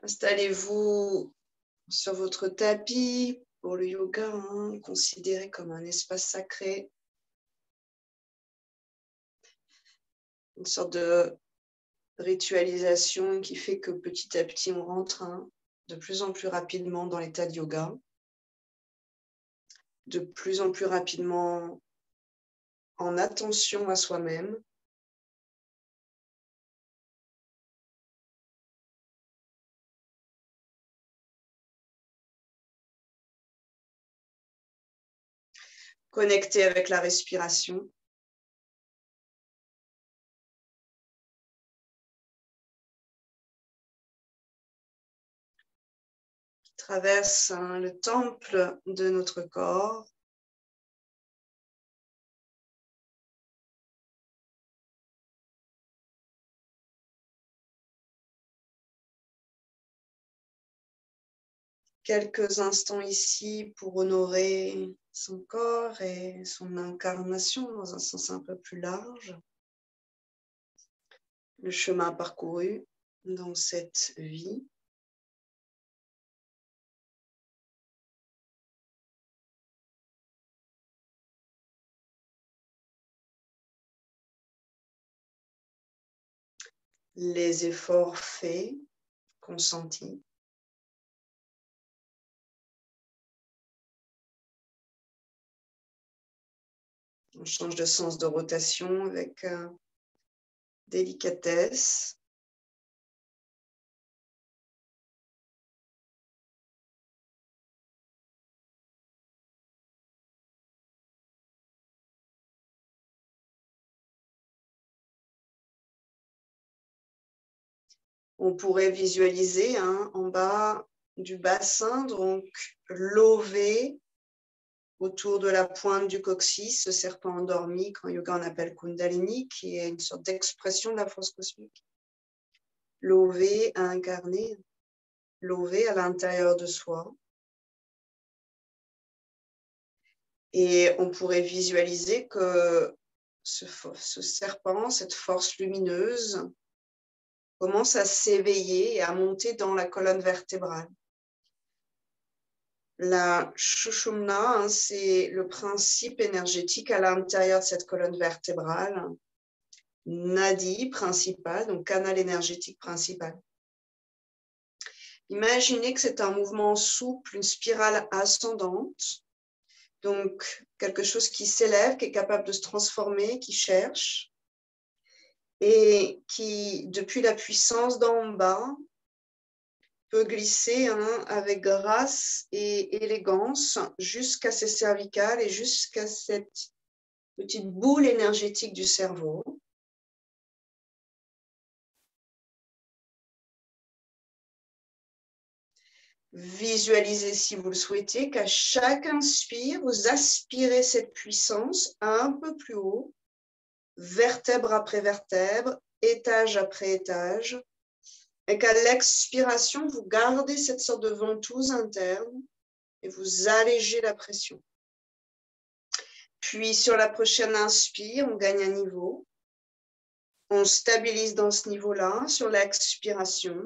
Installez-vous sur votre tapis pour le yoga, considéré comme un espace sacré. Une sorte de ritualisation qui fait que petit à petit, on rentre de plus en plus rapidement dans l'état de yoga, de plus en plus rapidement en attention à soi-même. Connecté avec la respiration. Qui traverse le temple de notre corps. Quelques instants ici pour honorer son corps et son incarnation dans un sens un peu plus large. Le chemin parcouru dans cette vie. Les efforts faits, consentis. On change de sens de rotation avec délicatesse. On pourrait visualiser en bas du bassin, donc l'eau V autour de la pointe du coccyx, ce serpent endormi qu'en yoga on appelle Kundalini, qui est une sorte d'expression de la force cosmique. L'OV incarné, l'OV à l'intérieur de soi. Et on pourrait visualiser que ce serpent, cette force lumineuse, commence à s'éveiller et à monter dans la colonne vertébrale. La Shushumna, c'est le principe énergétique à l'intérieur de cette colonne vertébrale. Nadi principal, donc canal énergétique principal. Imaginez que c'est un mouvement souple, une spirale ascendante, donc quelque chose qui s'élève, qui est capable de se transformer, qui cherche, et qui, depuis la puissance d'en bas, peut glisser avec grâce et élégance jusqu'à ses cervicales et jusqu'à cette petite boule énergétique du cerveau. Visualisez, si vous le souhaitez, qu'à chaque inspire, vous aspirez cette puissance un peu plus haut, vertèbre après vertèbre, étage après étage, et qu'à l'expiration, vous gardez cette sorte de ventouse interne et vous allégez la pression. Puis, sur la prochaine inspire, on gagne un niveau. On stabilise dans ce niveau-là sur l'expiration.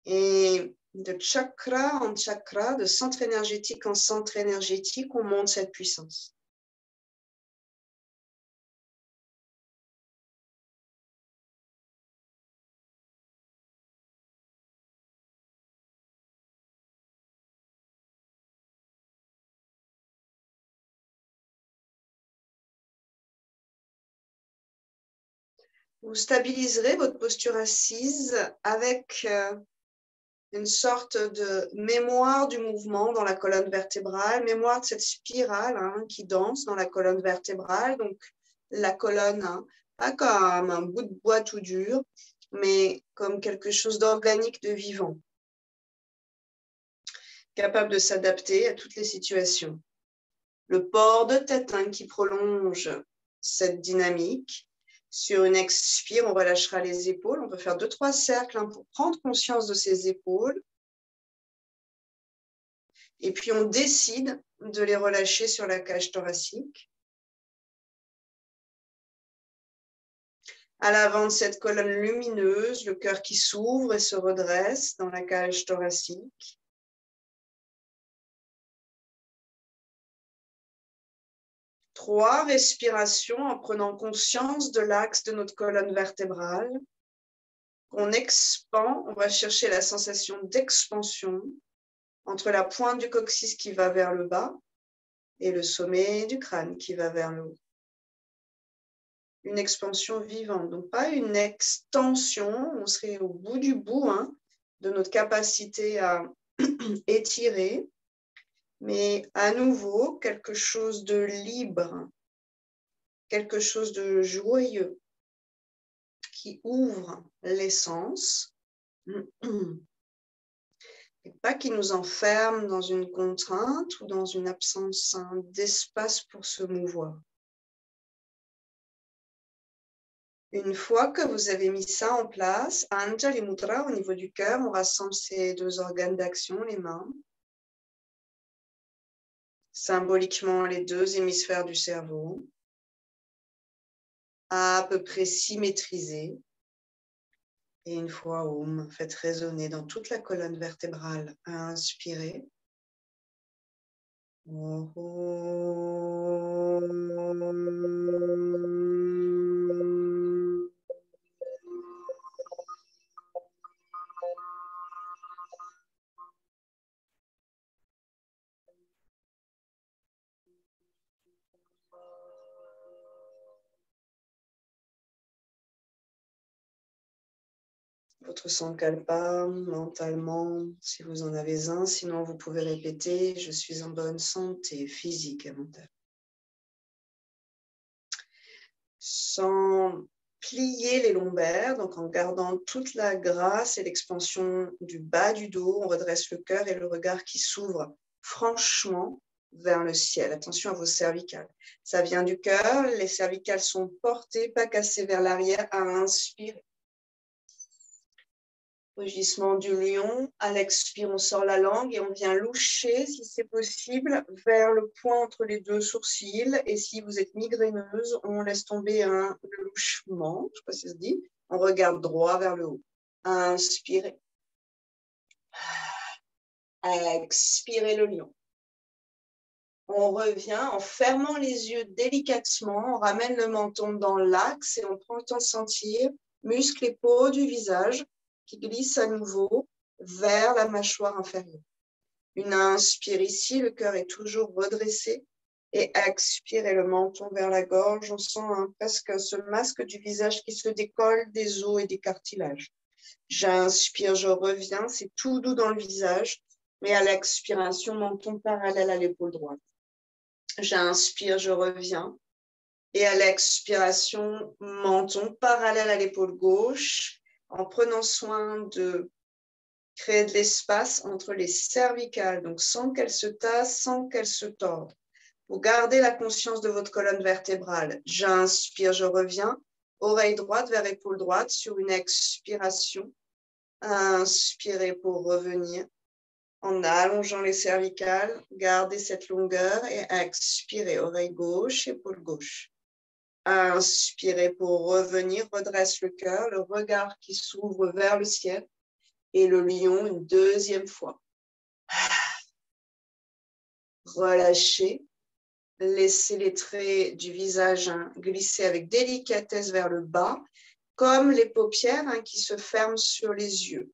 Et de chakra en chakra, de centre énergétique en centre énergétique, on monte cette puissance. Vous stabiliserez votre posture assise avec une sorte de mémoire du mouvement dans la colonne vertébrale, mémoire de cette spirale qui danse dans la colonne vertébrale. Donc, la colonne, pas comme un bout de bois tout dur, mais comme quelque chose d'organique, de vivant, capable de s'adapter à toutes les situations. Le port de tête qui prolonge cette dynamique. Sur une expire, on relâchera les épaules. On peut faire 2-3 cercles pour prendre conscience de ses épaules. Et puis, on décide de les relâcher sur la cage thoracique. À l'avant de cette colonne lumineuse, le cœur qui s'ouvre et se redresse dans la cage thoracique. Trois respirations en prenant conscience de l'axe de notre colonne vertébrale. On expand, on va chercher la sensation d'expansion entre la pointe du coccyx qui va vers le bas et le sommet du crâne qui va vers le haut. Une expansion vivante, donc pas une extension, on serait au bout du bout de notre capacité à étirer, mais à nouveau quelque chose de libre, quelque chose de joyeux qui ouvre l'essence et pas qui nous enferme dans une contrainte ou dans une absence d'espace pour se mouvoir. Une fois que vous avez mis ça en place, Anjali Mudra au niveau du cœur, on rassemble ces deux organes d'action, les mains. Symboliquement, les deux hémisphères du cerveau, à peu près symétrisés. Et une fois Om, faites résonner dans toute la colonne vertébrale. Inspirez. Votre sankalpa mentalement, si vous en avez un. Sinon, vous pouvez répéter « Je suis en bonne santé physique et mentale ». Sans plier les lombaires, donc en gardant toute la grâce et l'expansion du bas du dos, on redresse le cœur et le regard qui s'ouvre franchement vers le ciel. Attention à vos cervicales. Ça vient du cœur, les cervicales sont portées, pas cassées vers l'arrière, à inspirer. Rugissement du lion. À l'expire, on sort la langue et on vient loucher, si c'est possible, vers le point entre les deux sourcils. Et si vous êtes migraineuse, on laisse tomber un louchement, je ne sais pas si ça se dit. On regarde droit vers le haut. Inspirez. Expirez le lion. On revient en fermant les yeux délicatement. On ramène le menton dans l'axe et on prend le temps de sentir muscles et peau du visage qui glisse à nouveau vers la mâchoire inférieure. Une inspire ici, le cœur est toujours redressé. Et expire le menton vers la gorge. On sent presque ce masque du visage qui se décolle des os et des cartilages. J'inspire, je reviens, c'est tout doux dans le visage. Mais à l'expiration, menton parallèle à l'épaule droite. J'inspire, je reviens. Et à l'expiration, menton parallèle à l'épaule gauche. En prenant soin de créer de l'espace entre les cervicales, donc sans qu'elles se tassent, sans qu'elles se tordent. Vous gardez la conscience de votre colonne vertébrale. J'inspire, je reviens. Oreille droite vers épaule droite sur une expiration. Inspirez pour revenir. En allongeant les cervicales, gardez cette longueur et expirez. Oreille gauche, épaule gauche. Inspirez pour revenir, redresse le cœur, le regard qui s'ouvre vers le ciel et le lion une deuxième fois. Relâchez, laissez les traits du visage glisser avec délicatesse vers le bas, comme les paupières qui se ferment sur les yeux,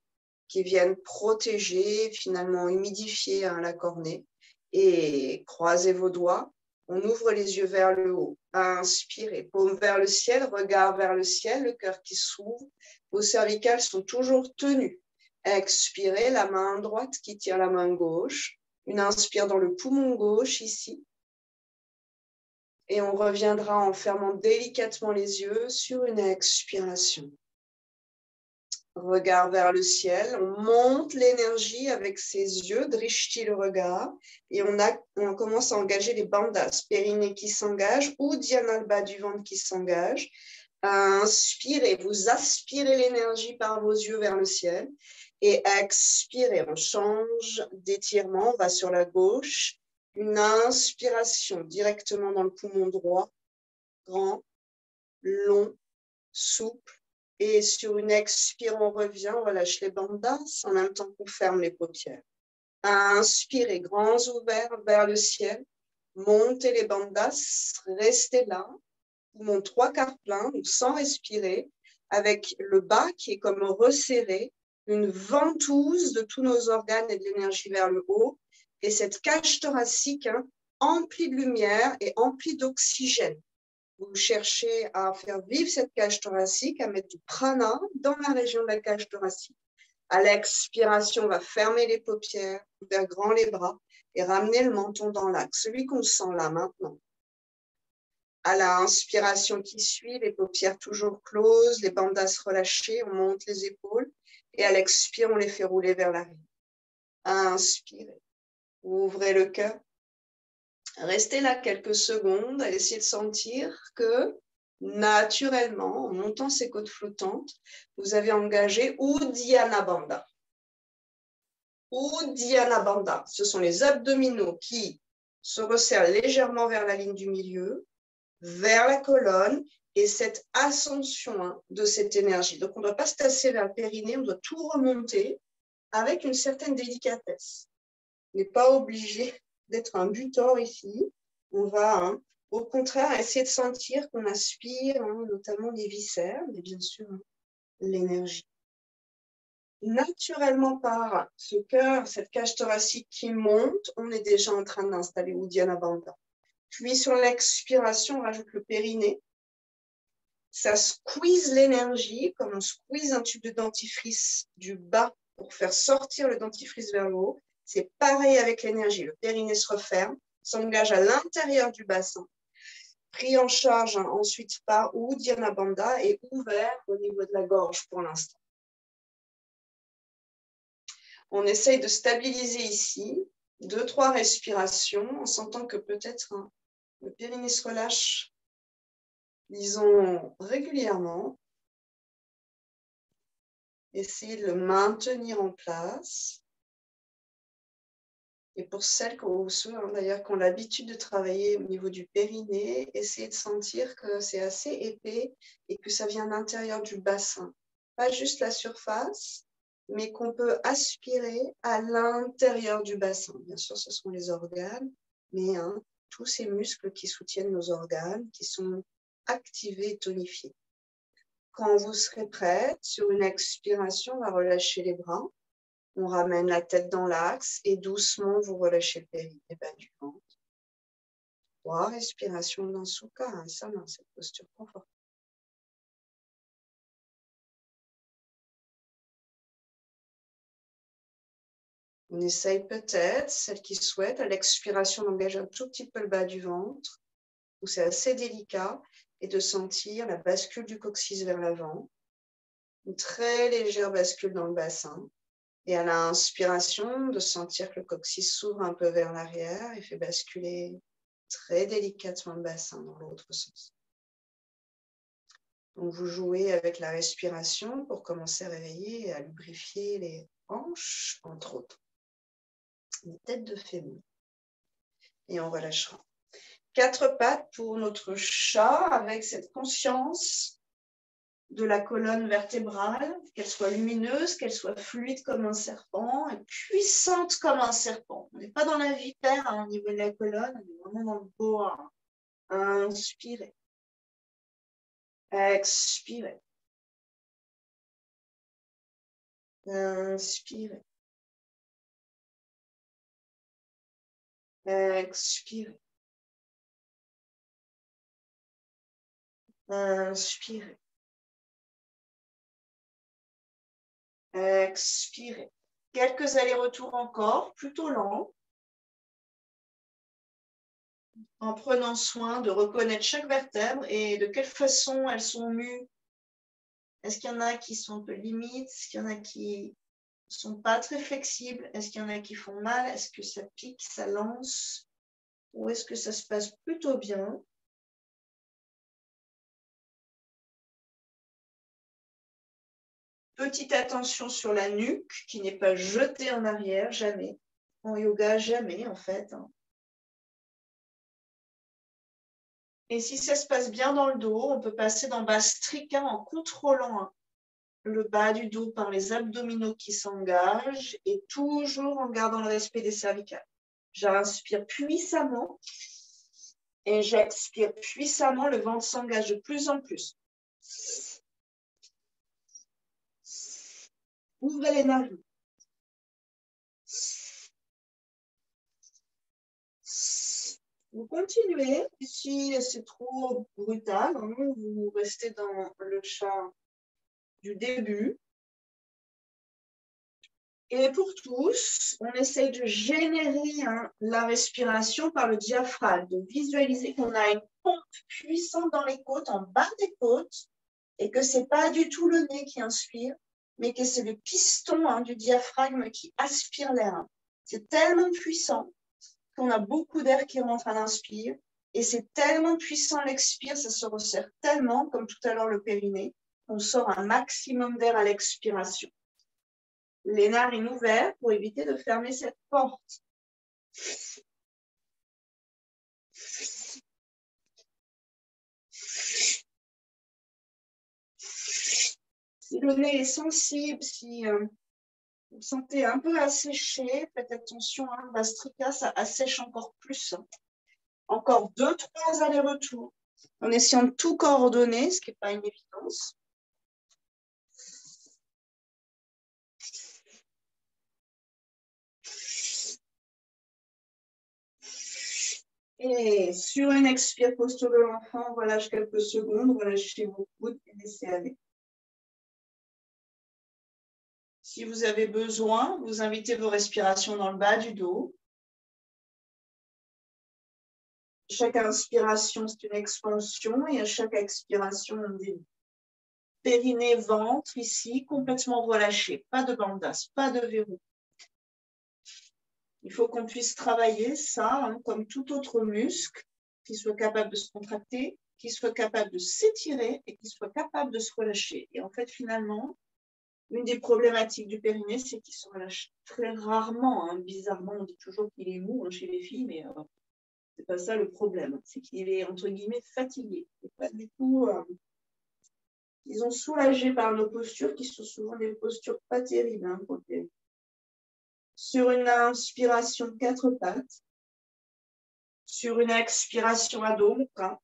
qui viennent protéger, finalement humidifier la cornée. Et croisez vos doigts. On ouvre les yeux vers le haut. Inspirez, paume vers le ciel, regard vers le ciel, le cœur qui s'ouvre. Vos cervicales sont toujours tenues. Expirez, la main droite qui tire la main gauche. Une inspire dans le poumon gauche ici. Et on reviendra en fermant délicatement les yeux sur une expiration. Regard vers le ciel, on monte l'énergie avec ses yeux, drishti le regard, et on commence à engager les bandhas, périnée qui s'engage ou dhyana le bas du ventre qui s'engage. Inspirez, vous aspirez l'énergie par vos yeux vers le ciel, Et expirez, on change d'étirement, on va sur la gauche. Une inspiration directement dans le poumon droit, grand, long, souple. Et sur une expire, on revient, on relâche les bandhas en même temps qu'on ferme les paupières. Inspirez, grands ouverts vers le ciel. Montez les bandhas, restez là. Poumon 3/4 plein, donc sans respirer, avec le bas qui est comme resserré, une ventouse de tous nos organes et de l'énergie vers le haut, et cette cage thoracique emplie de lumière et emplie d'oxygène. Vous cherchez à faire vivre cette cage thoracique, à mettre du prana dans la région de la cage thoracique. À l'expiration, on va fermer les paupières, ouvrir grand les bras et ramener le menton dans l'axe, celui qu'on sent là maintenant. À l'inspiration qui suit, les paupières toujours closes, les bandhas relâchés, on monte les épaules. Et à l'expire, on les fait rouler vers l'arrière. Inspirez. Ouvrez le cœur. Restez là quelques secondes à essayer de sentir que naturellement, en montant ces côtes flottantes, vous avez engagé Uddiyana Bandha. Uddiyana Bandha, ce sont les abdominaux qui se resserrent légèrement vers la ligne du milieu, vers la colonne et cette ascension de cette énergie. Donc, on ne doit pas se tasser vers le périnée, on doit tout remonter avec une certaine délicatesse. On n'est pas obligé d'être un butor ici. On va, au contraire, essayer de sentir qu'on aspire, notamment les viscères, mais bien sûr, l'énergie. Naturellement, par ce cœur, cette cage thoracique qui monte, on est déjà en train d'installer Uddiyana Bandha. Puis, sur l'expiration, on rajoute le périnée. Ça squeeze l'énergie, comme on squeeze un tube de dentifrice du bas pour faire sortir le dentifrice vers le haut. C'est pareil avec l'énergie. Le périnée se referme, s'engage à l'intérieur du bassin, pris en charge ensuite par Uddiyana Bandha et ouvert au niveau de la gorge pour l'instant. On essaye de stabiliser ici 2-3 respirations en sentant que peut-être le périnée se relâche, disons régulièrement. Essayez de le maintenir en place. Et pour celles ou ceux d'ailleurs qui ont l'habitude de travailler au niveau du périnée, essayez de sentir que c'est assez épais et que ça vient de l'intérieur du bassin. Pas juste la surface, mais qu'on peut aspirer à l'intérieur du bassin. Bien sûr, ce sont les organes, mais tous ces muscles qui soutiennent nos organes, qui sont activés et tonifiés. Quand vous serez prête, sur une expiration, on va relâcher les bras. On ramène la tête dans l'axe et doucement, vous relâchez le périnée bas du ventre. 3 respirations dans Sukha, ça dans cette posture confortable. On essaye peut-être, celles qui souhaitent, à l'expiration, d'engager un tout petit peu le bas du ventre, où c'est assez délicat, et de sentir la bascule du coccyx vers l'avant. Une très légère bascule dans le bassin. Et à l'inspiration, de sentir que le coccyx s'ouvre un peu vers l'arrière et fait basculer très délicatement le bassin dans l'autre sens. Donc, vous jouez avec la respiration pour commencer à réveiller et à lubrifier les hanches, entre autres. Une tête de fémur. Et on relâchera. 4 pattes pour notre chat avec cette conscience de la colonne vertébrale, qu'elle soit lumineuse, qu'elle soit fluide comme un serpent et puissante comme un serpent. On n'est pas dans la vipère au niveau de la colonne, on est vraiment dans le boa. Inspirez. Expirez. Inspirez. Expirez. Inspirez. Expirez. Quelques allers-retours encore, plutôt lents, en prenant soin de reconnaître chaque vertèbre et de quelle façon elles sont mues. Est-ce qu'il y en a qui sont un peu limites? Est-ce qu'il y en a qui ne sont pas très flexibles? Est-ce qu'il y en a qui font mal? Est-ce que ça pique, ça lance? Ou est-ce que ça se passe plutôt bien? Petite attention sur la nuque qui n'est pas jetée en arrière, jamais. En yoga, jamais en fait. Et si ça se passe bien dans le dos, on peut passer dans Bastrika en contrôlant le bas du dos par les abdominaux qui s'engagent et toujours en gardant le respect des cervicales. J'inspire puissamment et j'expire puissamment, le ventre s'engage de plus en plus. Ouvrez les narines. Vous continuez. Si c'est trop brutal, vous restez dans le chat du début. Et pour tous, on essaye de générer la respiration par le diaphragme, de visualiser qu'on a une pompe puissante dans les côtes, en bas des côtes, et que ce n'est pas du tout le nez qui inspire, mais que c'est le piston du diaphragme qui aspire l'air. C'est tellement puissant qu'on a beaucoup d'air qui rentre à l'inspire, et c'est tellement puissant l'expire, ça se resserre tellement, comme tout à l'heure le périnée, qu'on sort un maximum d'air à l'expiration. Les narines ouvertes pour éviter de fermer cette porte. Si le nez est sensible, si vous sentez un peu asséché, faites attention, Bastrika, ça assèche encore plus. Encore 2-3 allers-retours, en essayant de tout coordonner, ce qui n'est pas une évidence. Et sur une expire, posture de l'enfant, relâche quelques secondes, relâchez vos coudes et laissez aller. Si vous avez besoin, vous invitez vos respirations dans le bas du dos. Chaque inspiration, c'est une expansion et à chaque expiration, on débute. Périnée, ventre, ici, complètement relâché. Pas de bandas, pas de verrou. Il faut qu'on puisse travailler ça comme tout autre muscle, qui soit capable de se contracter, qui soit capable de s'étirer et qui soit capable de se relâcher. Et en fait, finalement, une des problématiques du périnée, c'est qu'il se relâche très rarement. Bizarrement, on dit toujours qu'il est mou chez les filles, mais c'est pas ça le problème. C'est qu'il est, entre guillemets, fatigué. Et pas du tout... ils ont soulagé par nos postures, qui sont souvent des postures pas terribles pour le périnée. Sur une inspiration, 4 pattes. Sur une expiration, Adho Mukha.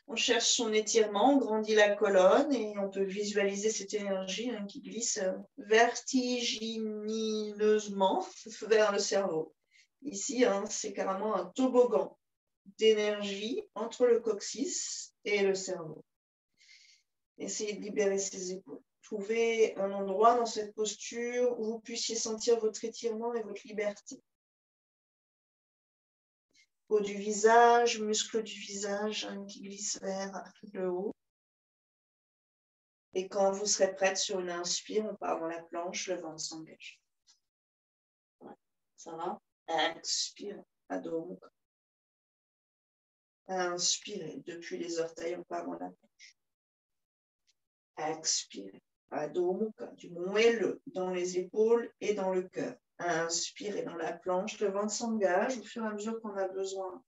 On cherche son étirement, on grandit la colonne et on peut visualiser cette énergie qui glisse vertigineusement vers le cerveau. Ici, c'est carrément un toboggan d'énergie entre le coccyx et le cerveau. Essayez de libérer ses épaules. Trouvez un endroit dans cette posture où vous puissiez sentir votre étirement et votre liberté. Peau du visage, muscles du visage qui glissent vers le haut. Et quand vous serez prête sur une inspire, on part dans la planche, le ventre s'engage. Ouais. Ça va? Expire, Adho Mukha. Inspirez, depuis les orteils, on part dans la planche. Expirez, Adho Mukha, du moelleux dans les épaules et dans le cœur. Inspirez dans la planche, le ventre s'engage au fur et à mesure qu'on a besoin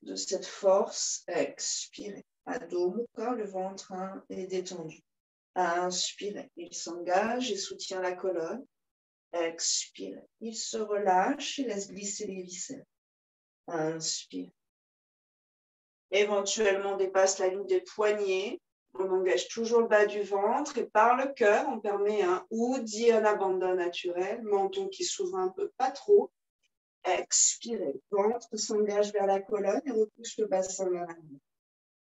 de cette force. Expirez, Adho Mukha, le ventre est détendu. Inspirez, il s'engage et soutient la colonne. Expirez, il se relâche et laisse glisser les viscères. Inspire. Éventuellement, on dépasse la ligne des poignets. On engage toujours le bas du ventre et par le cœur, on permet un Uddiyana Bandha naturel, menton qui s'ouvre un peu, pas trop. Expirez, ventre s'engage vers la colonne et repousse le bassin vers l'arrière.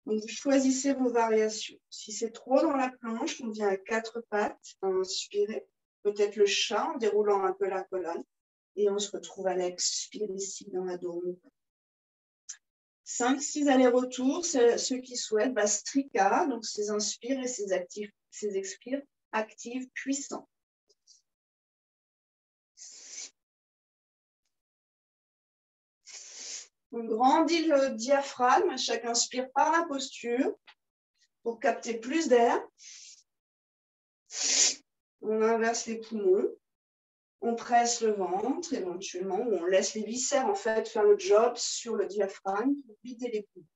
Donc, vous choisissez vos variations. Si c'est trop dans la planche, on vient à 4 pattes. Inspirez, peut-être le chat en déroulant un peu la colonne. Et on se retrouve à l'expire ici dans la dôme. 5-6 allers-retours, ceux qui souhaitent, Bastrika, donc ces inspires et ces expires actifs, puissants. On grandit le diaphragme, chaque inspire par la posture. Pour capter plus d'air, on inverse les poumons, on presse le ventre éventuellement, ou on laisse les viscères en fait faire le job sur le diaphragme pour vider les poumons.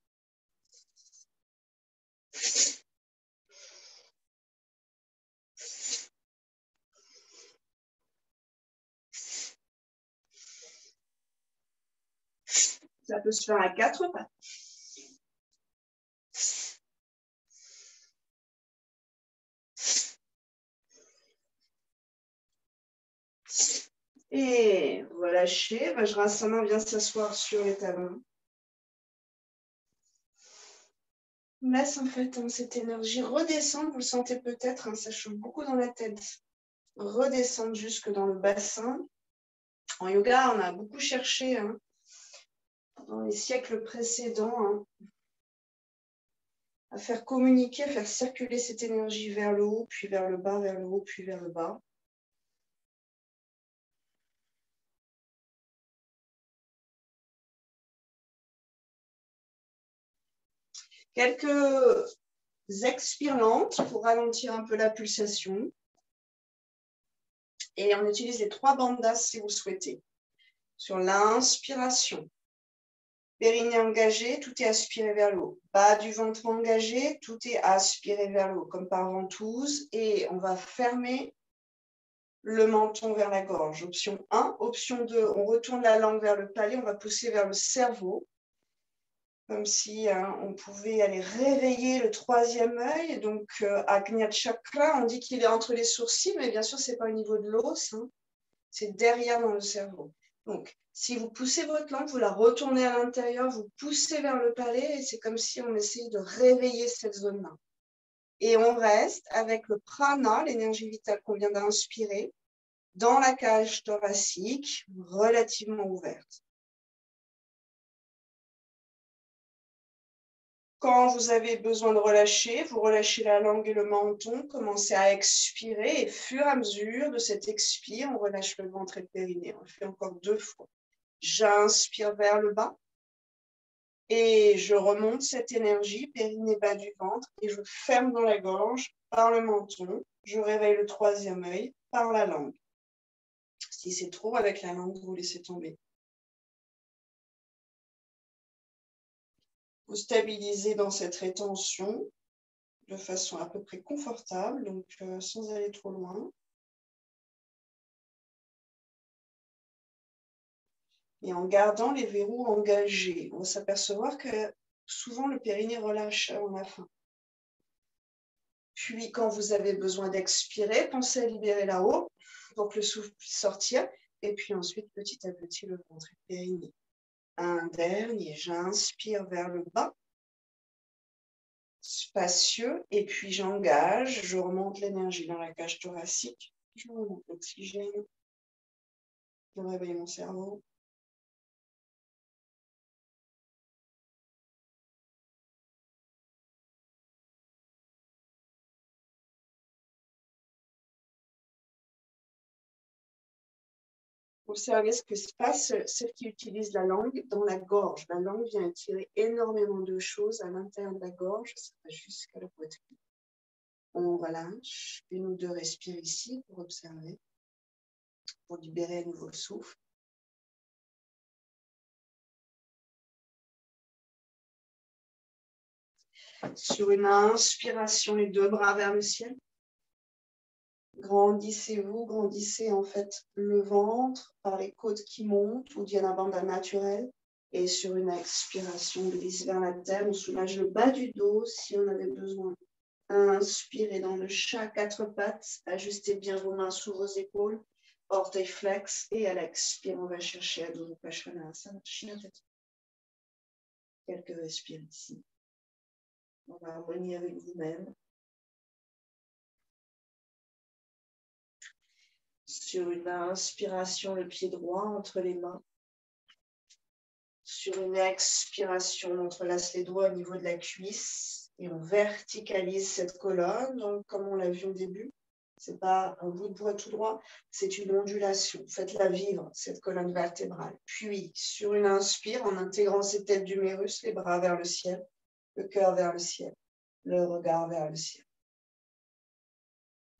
Ça peut se faire à 4 pattes. Et relâcher, Vajrasana vient s'asseoir sur les talons. On laisse en fait cette énergie redescendre, vous le sentez peut-être, ça chauffe beaucoup dans la tête. Redescendre jusque dans le bassin. En yoga, on a beaucoup cherché dans les siècles précédents à faire communiquer, à faire circuler cette énergie vers le haut, puis vers le bas, vers le haut, puis vers le bas. Quelques expires lentes pour ralentir un peu la pulsation. Et on utilise les 3 bandhas si vous souhaitez. Sur l'inspiration, périnée engagé, tout est aspiré vers le haut. Bas du ventre engagé, tout est aspiré vers le haut, comme par ventouse. Et on va fermer le menton vers la gorge. Option 1. Option 2, on retourne la langue vers le palais, on va pousser vers le cerveau. Comme si on pouvait aller réveiller le 3e œil. Donc, Ajna Chakra, on dit qu'il est entre les sourcils, mais bien sûr, ce n'est pas au niveau de l'os, c'est derrière dans le cerveau. Donc, si vous poussez votre langue, vous la retournez à l'intérieur, vous poussez vers le palais, et c'est comme si on essayait de réveiller cette zone-là. Et on reste avec le prana, l'énergie vitale qu'on vient d'inspirer, dans la cage thoracique, relativement ouverte. Quand vous avez besoin de relâcher, vous relâchez la langue et le menton, commencez à expirer et au fur et à mesure de cet expire, on relâche le ventre et le périnée. On le fait encore 2 fois. J'inspire vers le bas et je remonte cette énergie, périnée bas du ventre, et je ferme dans la gorge par le menton. Je réveille le 3e œil par la langue. Si c'est trop avec la langue, vous laissez tomber. Vous stabilisez dans cette rétention de façon à peu près confortable, donc sans aller trop loin. Et en gardant les verrous engagés, on va s'apercevoir que souvent le périnée relâche avant la fin. Puis quand vous avez besoin d'expirer, pensez à libérer là-haut pour que le souffle puisse sortir. Et puis ensuite, petit à petit, le ventre et le périnée. Un dernier, j'inspire vers le bas, spacieux, et puis j'engage, je remonte l'énergie dans la cage thoracique, je remonte l'oxygène, je réveille mon cerveau. Observez ce que se passe, celle qui utilise la langue dans la gorge. La langue vient attirer énormément de choses à l'intérieur de la gorge, ça va jusqu'à la poitrine. On relâche, 1 ou 2 respires ici pour observer, pour libérer à nouveau le souffle. Sur une inspiration, les 2 bras vers le ciel. Grandissez-vous, grandissez en fait le ventre par les côtes qui montent ou Dhyana Bandha naturel. Et sur une expiration, on glisse vers la terre, on soulage le bas du dos si on avait besoin. Inspirez dans le chat 4 pattes, ajustez bien vos mains sous vos épaules, orteils flex, et à l'expire, on va chercher à Adho Mukha Svanasana. Quelques respires ici. On va harmonier avec vous-même. Sur une inspiration, le pied droit entre les mains. Sur une expiration, on entrelace les doigts au niveau de la cuisse et on verticalise cette colonne. Donc, comme on l'a vu au début, ce n'est pas un bout de bois tout droit, c'est une ondulation. Faites-la vivre, cette colonne vertébrale. Puis, sur une inspire, en intégrant ces têtes d'humérus, les bras vers le ciel, le cœur vers le ciel. le regard vers le ciel.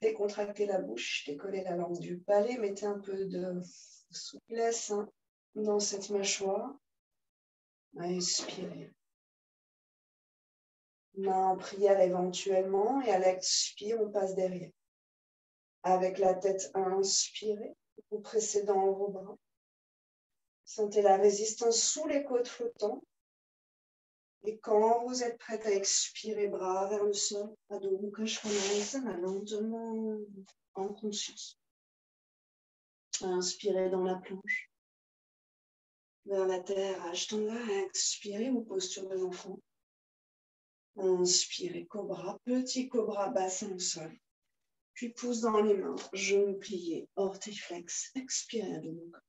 Décontractez la bouche, décollez la langue du palais, mettez un peu de souplesse dans cette mâchoire. Inspirez. Main en prière éventuellement et à l'expire, on passe derrière. Avec la tête inspirée, vous pressez dans vos bras. Sentez la résistance sous les côtes flottantes. Et quand vous êtes prête à expirer, bras vers le sol, Adho Mukha Svanasana, lentement en conscience. Inspirez dans la planche. Vers la terre, Ashtanga, expirez ou posture de l'enfant. Inspirez, cobra, petit cobra, bassin au sol. Puis pouce dans les mains, genoux pliés, orteils flex. Expirez, Adho Mukha.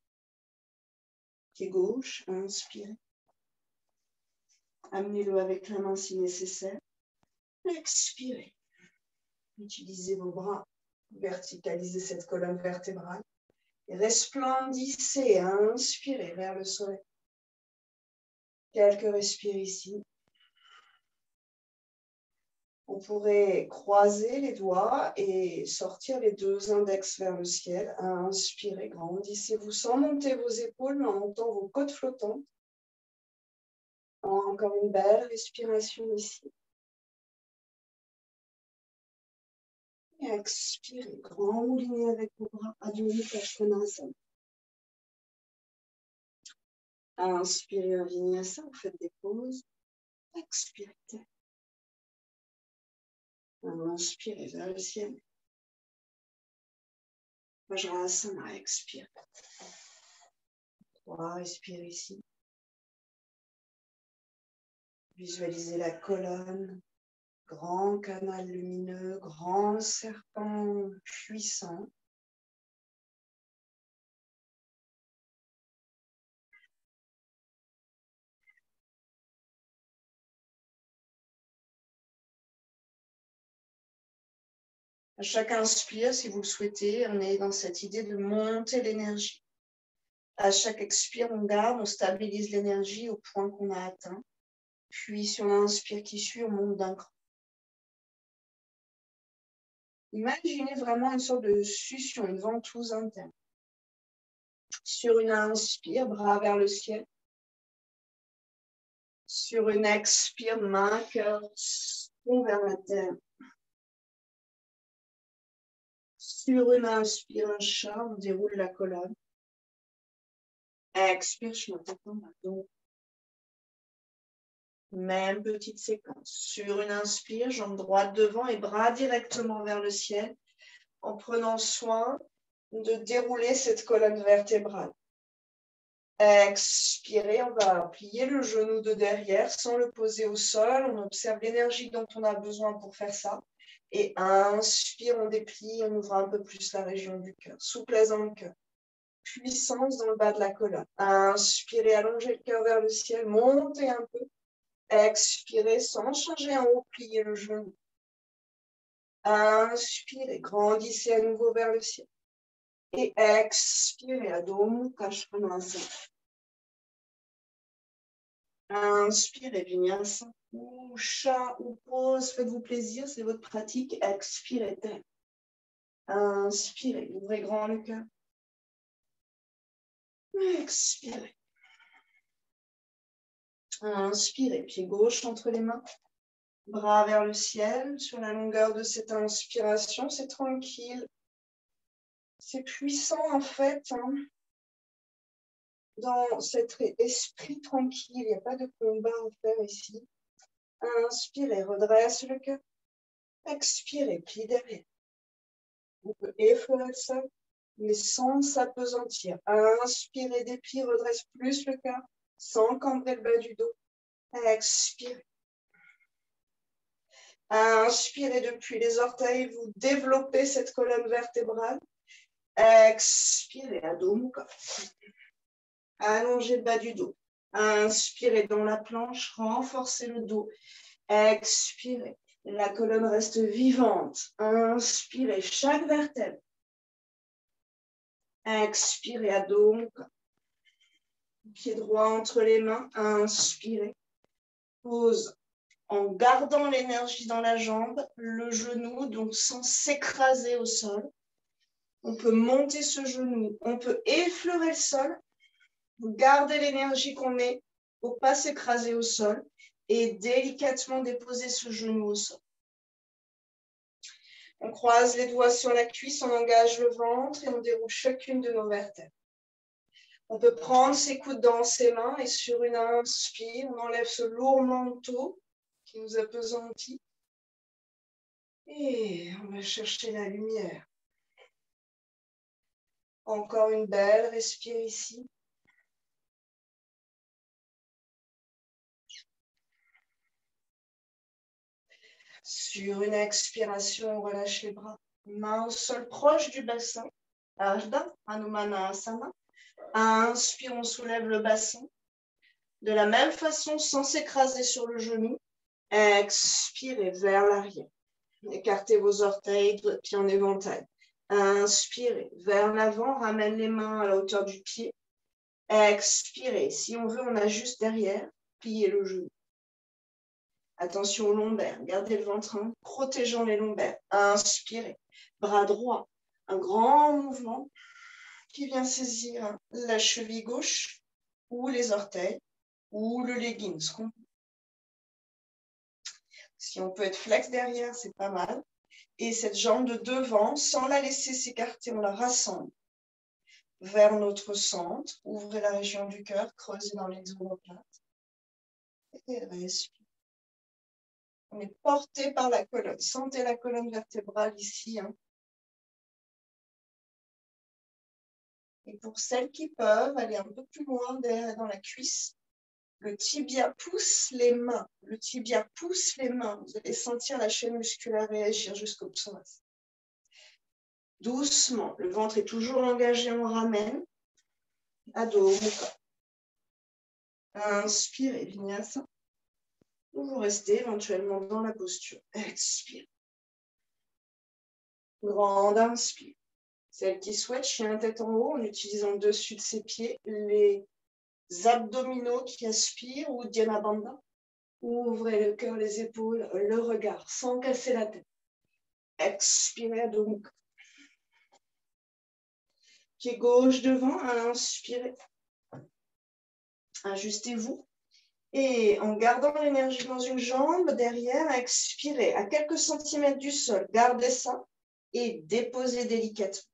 Pied gauche, inspirez. Amenez-le avec la main si nécessaire. Expirez. Utilisez vos bras. Verticalisez cette colonne vertébrale. Et resplendissez. Inspirez vers le soleil. Quelques respires ici. On pourrait croiser les doigts et sortir les deux index vers le ciel. Inspirez, grandissez-vous sans monter vos épaules, mais en montant vos côtes flottantes. Encore une belle respiration ici. Et expirez, grand moulinet avec vos bras, Adho Mukha Svanasana. Inspirez un vinyasa, vous faites des pauses. Expirez. Inspirez vers le ciel. Vajrasana, expirez. 3, respirez ici. Visualisez la colonne. Grand canal lumineux, grand serpent puissant. À chaque inspire, si vous le souhaitez, on est dans cette idée de monter l'énergie. À chaque expire, on garde, on stabilise l'énergie au point qu'on a atteint. Puis, sur l'inspire qui suit, on monte d'un cran. Imaginez vraiment une sorte de succion, une ventouse interne. Sur une inspire, bras vers le ciel. Sur une expire, main, cœur, front vers la terre. Sur une inspire, un chat, on déroule la colonne. Expire, je m'attends dans dos. Même petite séquence. Sur une inspire, jambe droite devant et bras directement vers le ciel, en prenant soin de dérouler cette colonne vertébrale. Expirez, on va plier le genou de derrière sans le poser au sol. On observe l'énergie dont on a besoin pour faire ça. Et inspire, on déplie, on ouvre un peu plus la région du cœur. Souplesse dans le cœur. Puissance dans le bas de la colonne. Inspirez, allongez le cœur vers le ciel, montez un peu. Expirez sans changer en haut, pliez le genou. Inspirez, grandissez à nouveau vers le ciel. Et expirez, Adho Mukha Svanasana. Inspirez, vinyasa. Ou chat ou pause, faites-vous plaisir, c'est votre pratique. Expirez, terre. Inspirez, ouvrez grand le cœur. Expirez. Inspirez, pied gauche entre les mains. Bras vers le ciel, sur la longueur de cette inspiration, c'est tranquille. C'est puissant en fait, dans cet esprit tranquille, il n'y a pas de combat à faire ici. Inspirez, redresse le cœur. Expirez, plie derrière. On peut effleurer le sol, mais sans s'apesantir. Inspirez, déplie, redresse plus le cœur, sans cambrer le bas du dos. Expirez. Inspirez depuis les orteils, vous développez cette colonne vertébrale. Expirez, Adho Mukha. Allongez le bas du dos. Inspirez dans la planche, renforcez le dos. Expirez. La colonne reste vivante. Inspirez chaque vertèbre. Expirez, Adho Mukha. Pied droit entre les mains. Inspirez. Pause en gardant l'énergie dans la jambe, le genou, donc sans s'écraser au sol. On peut monter ce genou, on peut effleurer le sol, garder l'énergie qu'on met pour ne pas s'écraser au sol et délicatement déposer ce genou au sol. On croise les doigts sur la cuisse, on engage le ventre et on déroule chacune de nos vertèbres. On peut prendre ses coudes dans ses mains et sur une inspire, on enlève ce lourd manteau qui nous appesantit. Et on va chercher la lumière. Encore une belle respire ici. Sur une expiration, on relâche les bras. Main au sol proche du bassin. Ardha Hanumanasana. Inspire, on soulève le bassin. De la même façon, sans s'écraser sur le genou. Expirez vers l'arrière. Écartez vos orteils, pieds en éventail. Inspirez vers l'avant, ramène les mains à la hauteur du pied. Expirez. Si on veut, on ajuste derrière. Pliez le genou. Attention aux lombaires, gardez le ventre, protégeant les lombaires. Inspirez, bras droit, un grand mouvement qui vient saisir la cheville gauche ou les orteils ou le leggings. Si on peut être flex derrière, c'est pas mal. Et cette jambe de devant, sans la laisser s'écarter, on la rassemble vers notre centre. Ouvrez la région du cœur, creusez dans les omoplates et respirez. On est porté par la colonne. Sentez la colonne vertébrale ici. Et pour celles qui peuvent, aller un peu plus loin derrière dans la cuisse. Le tibia pousse les mains. Le tibia pousse les mains. Vous allez sentir la chaîne musculaire réagir jusqu'au psoas. Doucement. Le ventre est toujours engagé. On ramène. Adho Mukha. Inspirez, Vinyasa. Vous restez éventuellement dans la posture. Expire. Grande inspire. Celle qui souhaite, chien tête en haut, en utilisant le dessus de ses pieds, les abdominaux qui aspirent ou Dhyana Bandha. Ouvrez le cœur, les épaules, le regard, sans casser la tête. Expirez donc. Pied gauche devant, inspirez. Ajustez-vous. Et en gardant l'énergie dans une jambe, derrière, expirez à quelques centimètres du sol. Gardez ça et déposez délicatement.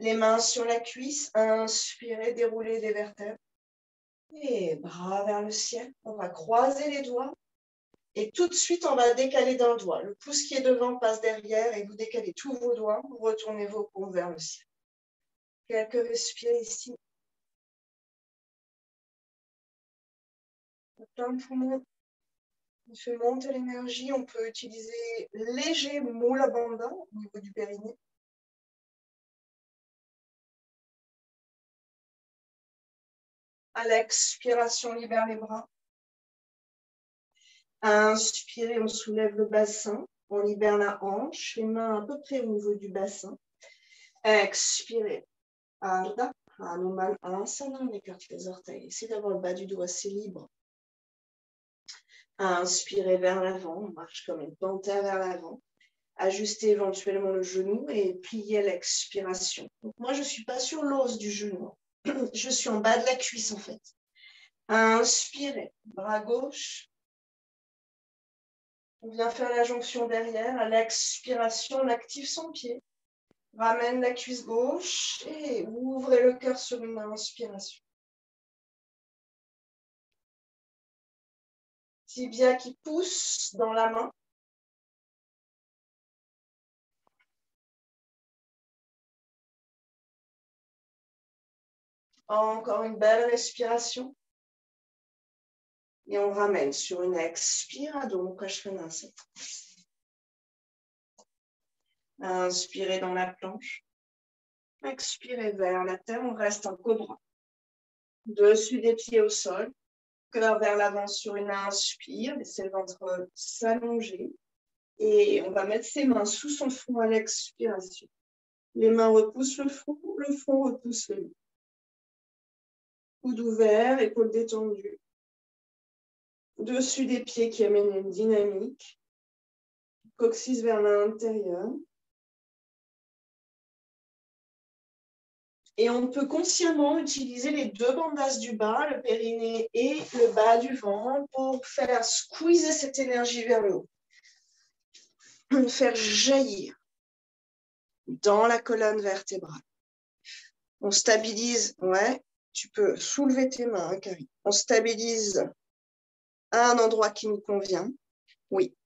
Les mains sur la cuisse, inspirez, déroulez les vertèbres. Et bras vers le ciel. On va croiser les doigts. Et tout de suite, on va décaler d'un doigt. Le pouce qui est devant passe derrière et vous décalez tous vos doigts. Vous retournez vos paumes vers le ciel. Quelques respires ici. Plein de poumons. On fait monter l'énergie. On peut utiliser léger Mula Bandha au niveau du périnée. À l'expiration, on libère les bras. Inspirez, on soulève le bassin. On libère la hanche, les mains à peu près au niveau du bassin. Expirez. Ardha Hanumanasana, on écarte les orteils. Essayez d'avoir le bas du dos assez libre. Inspirez vers l'avant, on marche comme une panthère vers l'avant. Ajustez éventuellement le genou et pliez à l'expiration. Donc moi, je ne suis pas sur l'os du genou. Je suis en bas de la cuisse en fait. Inspirez, bras gauche. On vient faire la jonction derrière. À l'expiration, on active son pied. Ramène la cuisse gauche et ouvrez le cœur sur une inspiration. Tibia qui pousse dans la main. Encore une belle respiration. Et on ramène sur une expire, Adho Mukha Svanasana. Inspirez dans la planche. Expirez vers la terre, on reste en cobra. Dessus des pieds au sol. Cœur vers l'avant sur une inspire. Laissez le ventre s'allonger. Et on va mettre ses mains sous son front à l'expiration. Les mains repoussent le front repousse les mains. Coude ouvert, épaules détendues. dessus des pieds qui amène une dynamique. Coccyx vers l'intérieur. Et on peut consciemment utiliser les deux bandas du bas, le périnée et le bas du ventre, pour faire squeezer cette énergie vers le haut. Faire jaillir dans la colonne vertébrale. On stabilise, ouais, tu peux soulever tes mains, hein, Carrie. On stabilise à un endroit qui nous convient. Oui.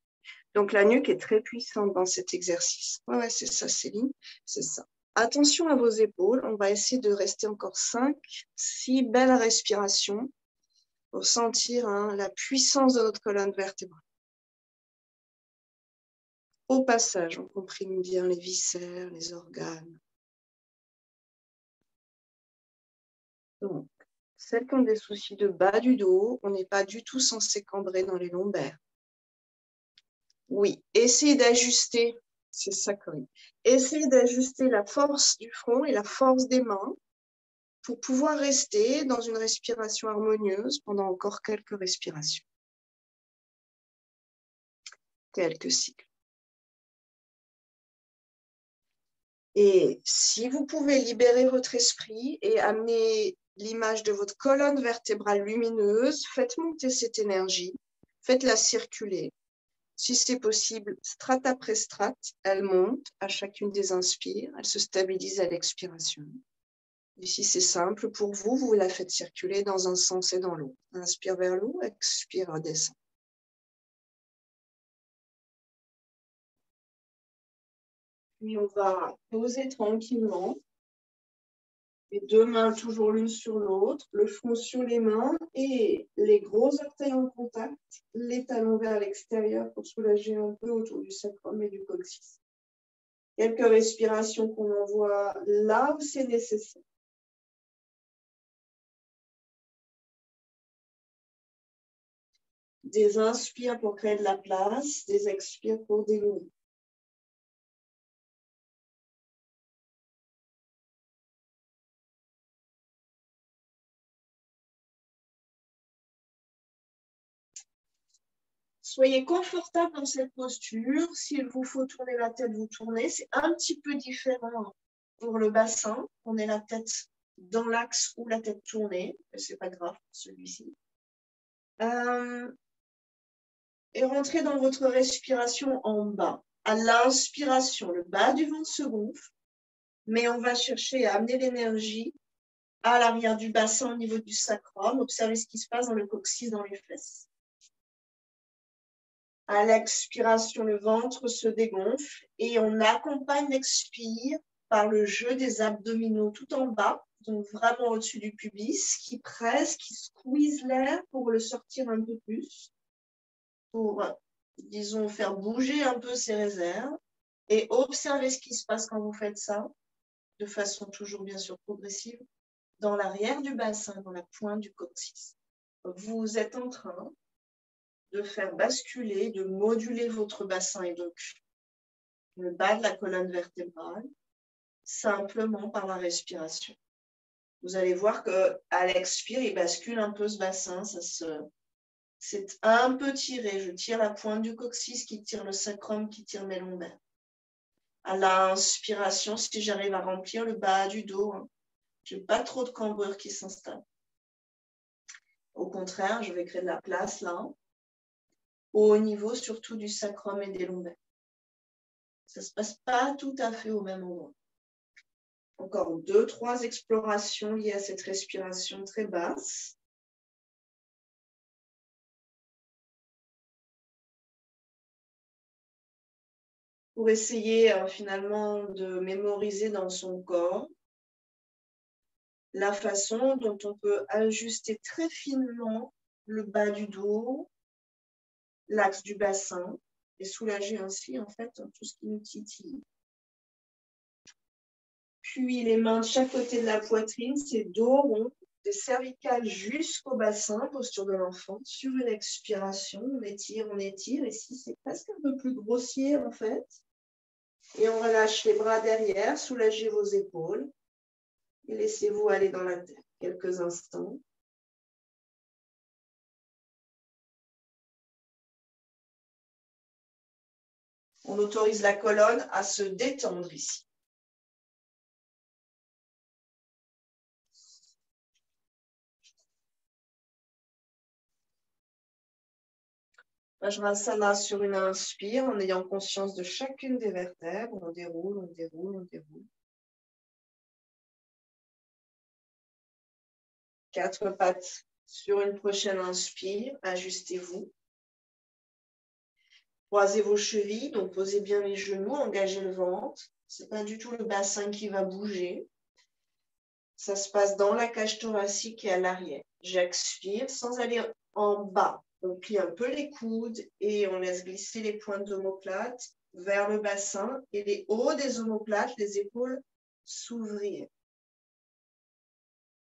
Donc la nuque est très puissante dans cet exercice. Ouais, c'est ça, Céline, c'est ça. Attention à vos épaules, on va essayer de rester encore 5, 6 belles respirations pour sentir la puissance de notre colonne vertébrale. Au passage, on comprime bien les viscères, les organes. Donc, celles qui ont des soucis de bas du dos, on n'est pas du tout censé cambrer dans les lombaires. Oui, essayez d'ajuster, c'est ça, Corinne. Essayez d'ajuster la force du front et la force des mains pour pouvoir rester dans une respiration harmonieuse pendant encore quelques respirations. Quelques cycles. Et si vous pouvez libérer votre esprit et amener l'image de votre colonne vertébrale lumineuse, faites monter cette énergie, faites-la circuler. Si c'est possible, strate après strate, elle monte à chacune des inspires, elle se stabilise à l'expiration. Et si c'est simple pour vous, vous la faites circuler dans un sens et dans l'autre. Inspire vers le haut, expire, redescend. Puis on va poser tranquillement. Les deux mains toujours l'une sur l'autre, le front sur les mains et les gros orteils en contact, les talons vers l'extérieur pour soulager un peu autour du sacrum et du coccyx. Quelques respirations qu'on envoie là où c'est nécessaire. Des inspires pour créer de la place, des expires pour délouer. Soyez confortable dans cette posture. S'il vous faut tourner la tête, vous tournez. C'est un petit peu différent pour le bassin. On est la tête dans l'axe ou la tête tournée. Ce n'est pas grave pour celui-ci. Et rentrez dans votre respiration en bas. À l'inspiration, le bas du ventre se gonfle, mais on va chercher à amener l'énergie à l'arrière du bassin au niveau du sacrum. Observez ce qui se passe dans le coccyx, dans les fesses. À l'expiration, le ventre se dégonfle et on accompagne l'expire par le jeu des abdominaux tout en bas, donc vraiment au-dessus du pubis, qui presse, qui squeeze l'air pour le sortir un peu plus, pour, disons, faire bouger un peu ses réserves et observez ce qui se passe quand vous faites ça, de façon toujours bien sûr progressive, dans l'arrière du bassin, dans la pointe du coccyx. Vous êtes en train de faire basculer, de moduler votre bassin et donc le bas de la colonne vertébrale, simplement par la respiration. Vous allez voir qu'à l'expire, il bascule un peu ce bassin, c'est un peu tiré. Je tire la pointe du coccyx qui tire le sacrum, qui tire mes lombaires. À l'inspiration, si j'arrive à remplir le bas du dos, je n'ai pas trop de cambrure qui s'installe. Au contraire, je vais créer de la place là, au niveau surtout du sacrum et des lombaires. Ça ne se passe pas tout à fait au même endroit. Encore 2-3 explorations liées à cette respiration très basse. Pour essayer finalement de mémoriser dans son corps la façon dont on peut ajuster très finement le bas du dos, l'axe du bassin, et soulager ainsi en fait tout ce qui nous titille. Puis les mains de chaque côté de la poitrine, c'est dos rond, des cervicales jusqu'au bassin, posture de l'enfant. Sur une expiration, on étire. Ici, c'est presque un peu plus grossier en fait. Et on relâche les bras derrière, soulagez vos épaules et laissez-vous aller dans la terre quelques instants. On autorise la colonne à se détendre ici. Vajrasana sur une inspire en ayant conscience de chacune des vertèbres. On déroule, on déroule, on déroule. 4 pattes sur une prochaine inspire. Ajustez-vous. Croisez vos chevilles, donc posez bien les genoux, engagez le ventre. Ce n'est pas du tout le bassin qui va bouger. Ça se passe dans la cage thoracique et à l'arrière. J'expire sans aller en bas. On plie un peu les coudes et on laisse glisser les pointes d'omoplate vers le bassin et les hauts des omoplates, les épaules s'ouvrir.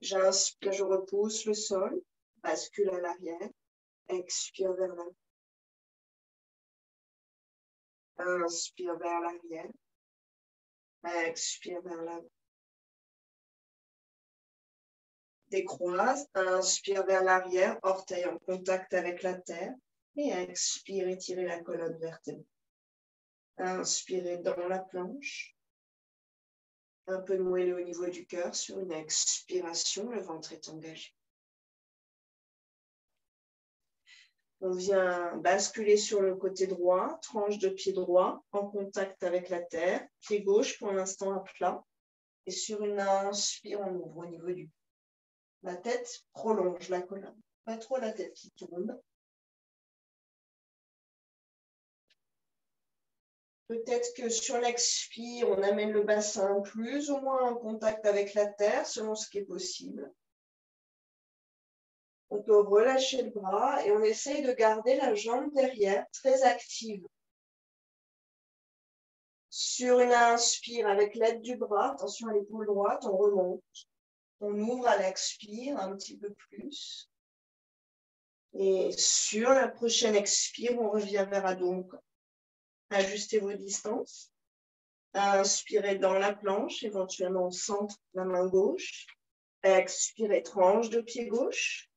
J'inspire, je repousse le sol, bascule à l'arrière, expire vers l'avant. Inspire vers l'arrière, expire vers l'avant. Décroise, inspire vers l'arrière, orteil en contact avec la terre et expire, étirez la colonne vertébrale. Inspirez dans la planche, un peu moelleux au niveau du cœur sur une expiration, le ventre est engagé. On vient basculer sur le côté droit, tranche de pied droit en contact avec la terre, pied gauche pour l'instant à plat et sur une inspire, on ouvre au niveau du cœur. La tête prolonge la colonne, pas trop la tête qui tourne. Peut-être que sur l'expire, on amène le bassin plus ou moins en contact avec la terre, selon ce qui est possible. On peut relâcher le bras et on essaye de garder la jambe derrière très active. Sur une inspire, avec l'aide du bras, attention à l'épaule droite, on remonte. On ouvre à l'expire un petit peu plus. Et sur la prochaine expire, on revient vers Adho. Ajustez vos distances. Inspirez dans la planche, éventuellement au centre, la main gauche. Expirez, tranche de pied gauche.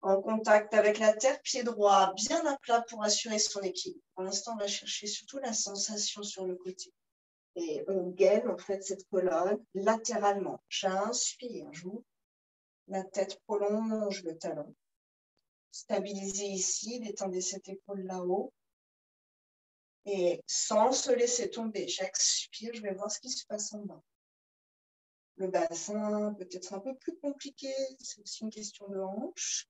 En contact avec la terre, pied droit bien à plat pour assurer son équilibre. Pour l'instant, on va chercher surtout la sensation sur le côté. Et on gaine en fait cette colonne latéralement. J'inspire, j'ouvre. La tête prolonge le talon. Stabilisez ici, détendez cette épaule là-haut. Et sans se laisser tomber, j'expire, je vais voir ce qui se passe en bas. Le bassin peut être un peu plus compliqué, c'est aussi une question de hanche.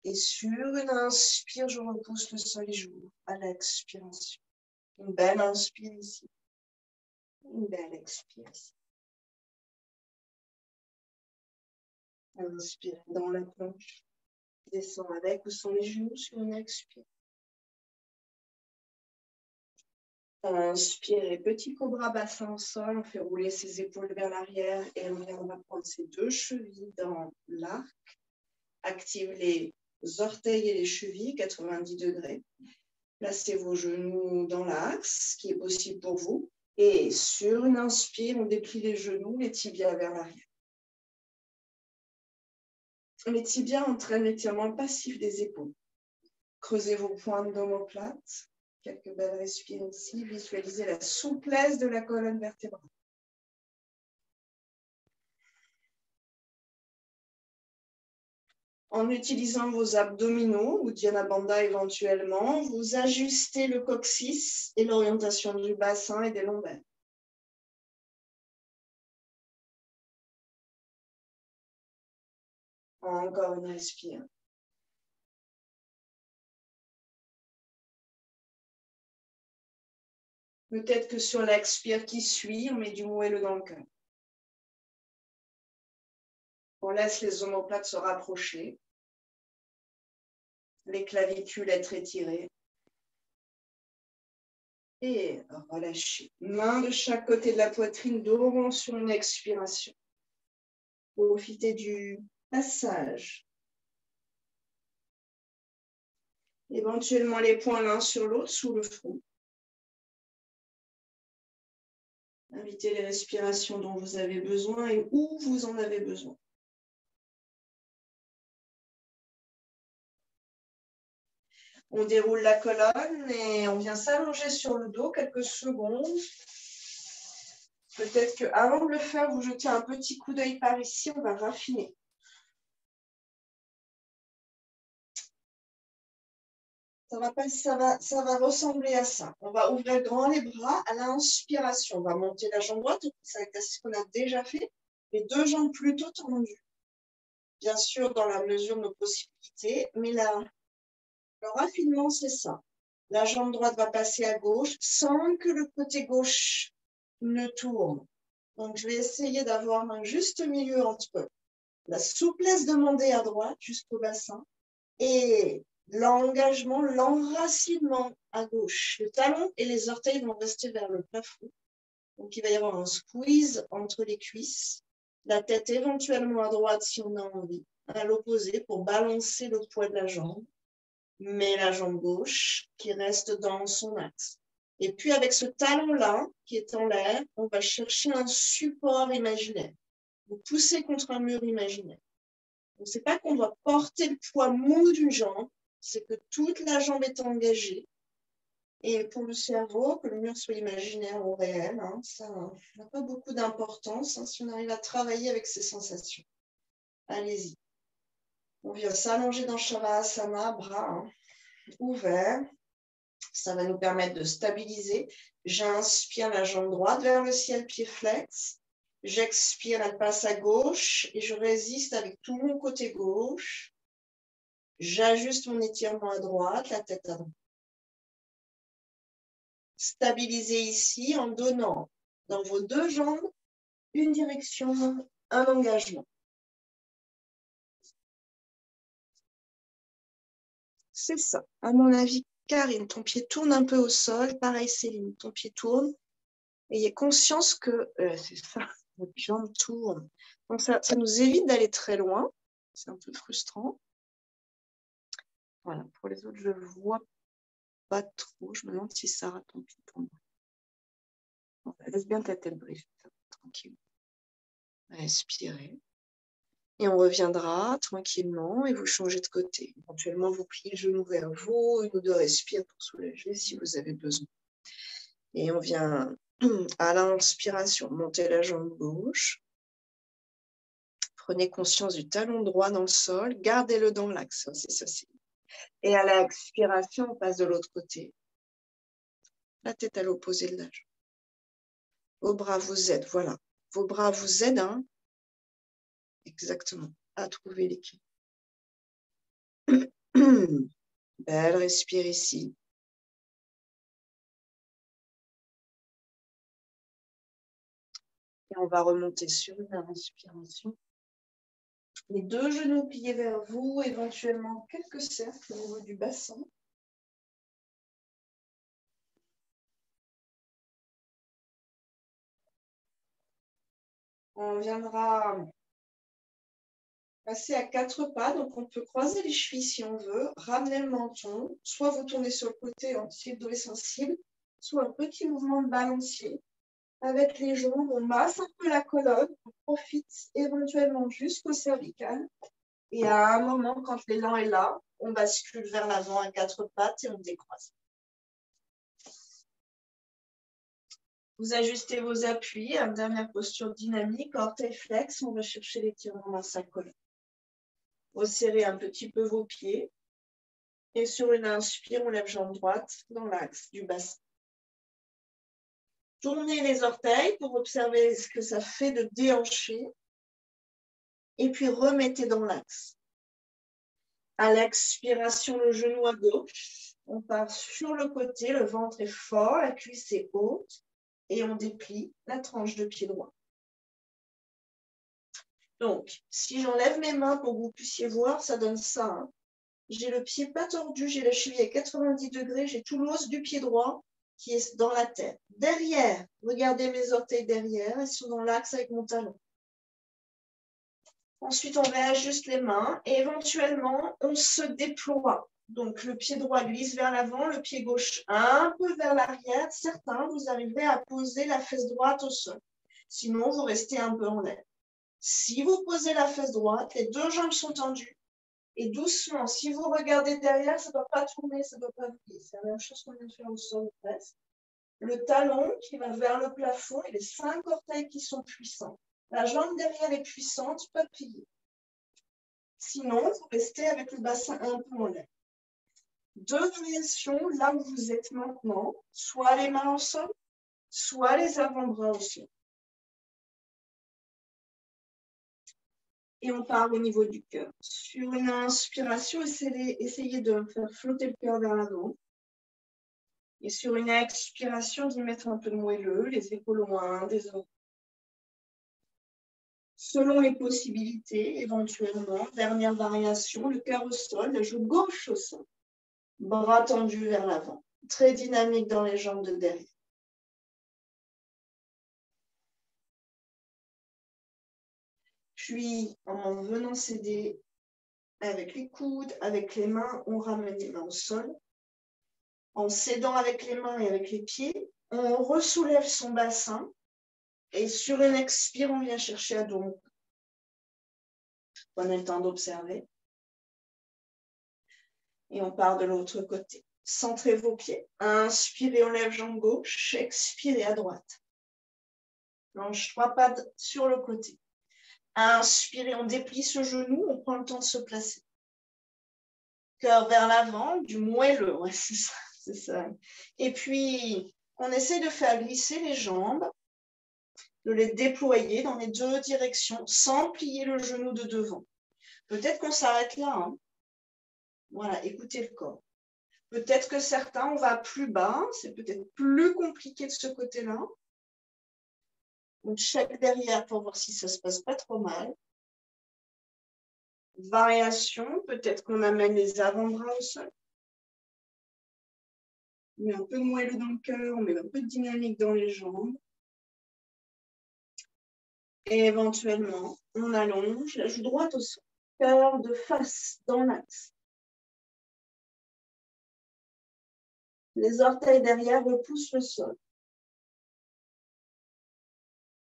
Et sur une inspire, je repousse le sol et j'ouvre à l'expiration. Une belle inspire ici. Une belle expire ici. Inspire dans la planche. Descends avec ou sans les genoux sur une expire. Inspirez, petit cobra bassin au sol, on fait rouler ses épaules vers l'arrière et on va prendre ses 2 chevilles dans l'arc. Active les orteils et les chevilles, 90 degrés. Placez vos genoux dans l'axe, ce qui est possible pour vous. Et sur une inspire, on déplie les genoux, les tibias vers l'arrière. Les tibias entraînent l'étirement passif des épaules. Creusez vos pointes d'omoplate. Quelques belles respires ici. Visualisez la souplesse de la colonne vertébrale. En utilisant vos abdominaux ou Dhyana Bandha éventuellement, vous ajustez le coccyx et l'orientation du bassin et des lombaires. Encore une respire. Peut-être que sur l'expire qui suit, on met du moelleux dans le cœur. On laisse les omoplates se rapprocher. Les clavicules être étirées. Et relâchez. Main de chaque côté de la poitrine, dos rond sur une expiration. Profitez du passage. Éventuellement les poings l'un sur l'autre sous le front. Invitez les respirations dont vous avez besoin et où vous en avez besoin. On déroule la colonne et on vient s'allonger sur le dos quelques secondes. Peut-être qu'avant de le faire, vous jetez un petit coup d'œil par ici, on va raffiner. Ça va ressembler à ça. On va ouvrir grand les bras à l'inspiration. On va monter la jambe droite, c'est l'exercice qu'on a déjà fait. Les deux jambes plutôt tendues. Bien sûr, dans la mesure de nos possibilités, mais là, le raffinement, c'est ça. La jambe droite va passer à gauche sans que le côté gauche ne tourne. Donc, je vais essayer d'avoir un juste milieu entre la souplesse demandée à droite jusqu'au bassin et l'engagement, l'enracinement à gauche. Le talon et les orteils vont rester vers le plafond. Donc, il va y avoir un squeeze entre les cuisses. La tête éventuellement à droite si on a envie, à l'opposé pour balancer le poids de la jambe. Mais la jambe gauche qui reste dans son axe. Et puis, avec ce talon-là qui est en l'air, on va chercher un support imaginaire. Vous poussez contre un mur imaginaire. Donc, ce n'est pas qu'on doit porter le poids mou d'une jambe, c'est que toute la jambe est engagée. Et pour le cerveau, que le mur soit imaginaire ou réel, hein, ça n'a pas beaucoup d'importance hein, si on arrive à travailler avec ces sensations. Allez-y. On vient s'allonger dans Shavasana, bras ouverts. Ça va nous permettre de stabiliser. J'inspire la jambe droite vers le ciel, pied flex. J'expire, elle passe à gauche et je résiste avec tout mon côté gauche. J'ajuste mon étirement à droite, la tête à droite. Stabilisez ici en donnant dans vos deux jambes une direction, un engagement. C'est ça. À mon avis, Karine, ton pied tourne un peu au sol. Pareil, Céline, ton pied tourne. Ayez conscience que c'est ça, votre jambe tourne. Donc, ça nous évite d'aller très loin. C'est un peu frustrant. Voilà, pour les autres, je ne vois pas trop. Je me demande si Sarah, ton pied tourne. Bon, laisse bien ta tête briller, tranquille. Respirez. Et on reviendra tranquillement et vous changez de côté. Éventuellement, vous pliez le genou vers vous, une ou deux respires pour soulager si vous avez besoin. Et on vient à l'inspiration, monter la jambe gauche. Prenez conscience du talon droit dans le sol, gardez-le dans l'axe, c'est ça. Et à l'expiration, on passe de l'autre côté. La tête à l'opposé de la jambe. Vos bras vous aident, voilà. Vos bras vous aident, hein, exactement, à trouver l'équilibre. Belle, respire ici. Et on va remonter sur une respiration. Les deux genoux pliés vers vous, éventuellement quelques cercles au niveau du bassin. On viendra passer à quatre pas, donc on peut croiser les chevilles si on veut, ramener le menton, soit vous tournez sur le côté entier, dos sensible, soit un petit mouvement de balancier. Avec les jambes, on masse un peu la colonne, on profite éventuellement jusqu'au cervical. Et à un moment, quand l'élan est là, on bascule vers l'avant à quatre pattes et on décroise. Vous ajustez vos appuis, une dernière posture dynamique, orteil flex, on va chercher l'étirement dans sa colonne. Resserrez un petit peu vos pieds. Et sur une inspire, on lève jambe droite dans l'axe du bassin. Tournez les orteils pour observer ce que ça fait de déhancher. Et puis remettez dans l'axe. À l'expiration, le genou à gauche. On part sur le côté, le ventre est fort, la cuisse est haute. Et on déplie la tranche de pied droit. Donc, si j'enlève mes mains pour que vous puissiez voir, ça donne ça. Hein. J'ai le pied pas tordu, j'ai la cheville à 90 degrés, j'ai tout l'os du pied droit qui est dans la terre. Derrière, regardez mes orteils derrière, ils sont dans l'axe avec mon talon. Ensuite, on réajuste les mains et éventuellement, on se déploie. Donc, le pied droit glisse vers l'avant, le pied gauche un peu vers l'arrière. Certains, vous arriverez à poser la fesse droite au sol. Sinon, vous restez un peu en l'air. Si vous posez la fesse droite, les deux jambes sont tendues. Et doucement, si vous regardez derrière, ça ne doit pas tourner, ça ne doit pas bouger. C'est la même chose qu'on vient de faire au sol presque. Le talon qui va vers le plafond et les 5 orteils qui sont puissants. La jambe derrière est puissante, pas pliée. Sinon, vous restez avec le bassin un peu en l'air. 2 variations là où vous êtes maintenant, soit les mains au sol, soit les avant-bras au sol. Et on part au niveau du cœur. Sur une inspiration, essayez de faire flotter le cœur vers l'avant. Et sur une expiration, d'y mettre un peu de moelleux, les épaules loin des oreilles. Selon les possibilités, éventuellement, dernière variation, le cœur au sol, la joue gauche au sol. Bras tendus vers l'avant. Très dynamique dans les jambes de derrière. Puis, en venant s'aider avec les coudes, avec les mains, on ramène les mains au sol. En s'aidant avec les mains et avec les pieds, on ressoulève son bassin. Et sur une expire, on vient chercher à dos. Prenez le temps d'observer. Et on part de l'autre côté. Centrez vos pieds. Inspirez, on lève jambe gauche. Expirez à droite. Planche 3 pattes sur le côté. Inspirez, on déplie ce genou. On prend le temps de se placer. Cœur vers l'avant, du moelleux. Ouais, c'est ça, c'est ça. Et puis, on essaie de faire glisser les jambes, de les déployer dans les 2 directions sans plier le genou de devant. Peut-être qu'on s'arrête là. Hein. Voilà, écoutez le corps. Peut-être que certains, on va plus bas. C'est peut-être plus compliqué de ce côté-là. On check derrière pour voir si ça ne se passe pas trop mal. Variation, peut-être qu'on amène les avant-bras au sol. On met un peu de moelleux dans le cœur, on met un peu de dynamique dans les jambes. Et éventuellement, on allonge la joue droite au sol. Cœur de face dans l'axe. Les orteils derrière repoussent le sol.